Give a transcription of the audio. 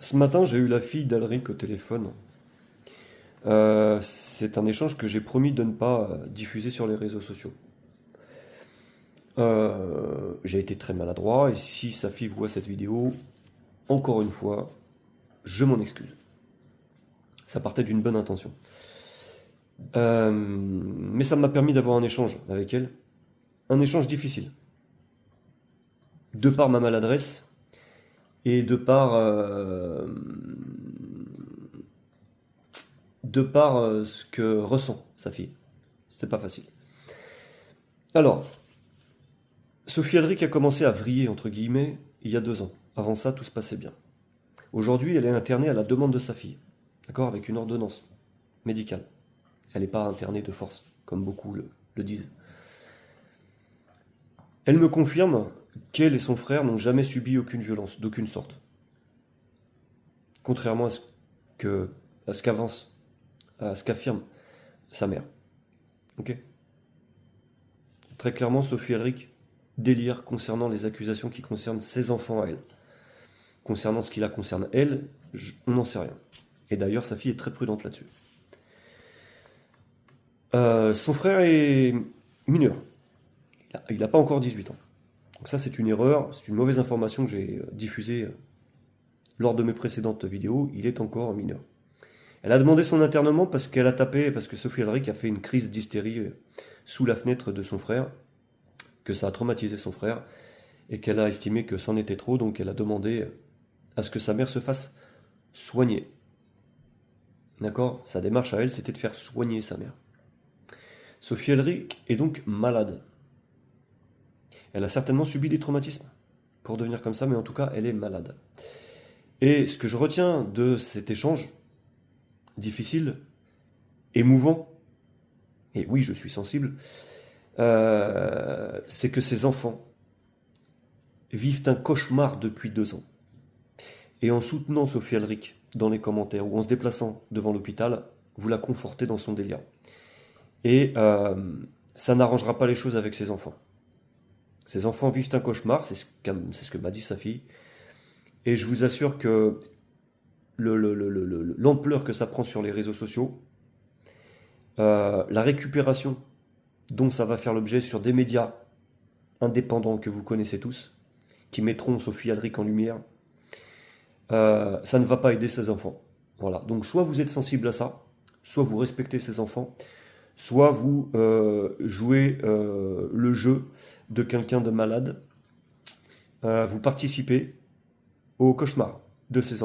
Ce matin, j'ai eu la fille d'Alric au téléphone. C'est un échange que j'ai promis de ne pas diffuser sur les réseaux sociaux. J'ai été très maladroit et si sa fille voit cette vidéo, encore une fois, je m'en excuse. Ça partait d'une bonne intention. Mais ça m'a permis d'avoir un échange avec elle. Un échange difficile. De par ma maladresse et de par ce que ressent sa fille. C'était pas facile. Alors, Sophie Elric a commencé à vriller, entre guillemets, il y a 2 ans. Avant ça, tout se passait bien. Aujourd'hui, elle est internée à la demande de sa fille. D'accord? Avec une ordonnance médicale. Elle n'est pas internée de force, comme beaucoup le disent. Elle me confirme qu'elle et son frère n'ont jamais subi aucune violence, d'aucune sorte. Contrairement que, à ce qu'avance, à ce qu'affirme sa mère. Ok? Très clairement, Sophie Elric délire concernant les accusations qui concernent ses enfants à elle. Concernant ce qui la concerne elle, on n'en sait rien. Et d'ailleurs, sa fille est très prudente là-dessus. Son frère est mineur. Il n'a pas encore 18 ans. Donc ça, c'est une erreur, c'est une mauvaise information que j'ai diffusée lors de mes précédentes vidéos. Il est encore mineur. Elle a demandé son internement parce qu'elle a tapé, parce que Sophie Elric a fait une crise d'hystérie sous la fenêtre de son frère, que ça a traumatisé son frère, et qu'elle a estimé que c'en était trop, donc elle a demandé à ce que sa mère se fasse soigner. D'accord? Sa démarche à elle, c'était de faire soigner sa mère. Sophie Elric est donc malade. Elle a certainement subi des traumatismes pour devenir comme ça, mais en tout cas, elle est malade. Et ce que je retiens de cet échange, difficile, émouvant, et oui, je suis sensible, c'est que ces enfants vivent un cauchemar depuis 2 ans. Et en soutenant Sophie Elric dans les commentaires ou en se déplaçant devant l'hôpital, vous la confortez dans son délire. Et ça n'arrangera pas les choses avec ses enfants. Ses enfants vivent un cauchemar, c'est ce que m'a dit sa fille. Et je vous assure que l'ampleur que ça prend sur les réseaux sociaux, la récupération dont ça va faire l'objet sur des médias indépendants que vous connaissez tous, qui mettront Sophie Elric en lumière, ça ne va pas aider ses enfants. Voilà. Donc soit vous êtes sensible à ça, soit vous respectez ses enfants, soit vous jouez le jeu de quelqu'un de malade, vous participez au cauchemar de ses enfants.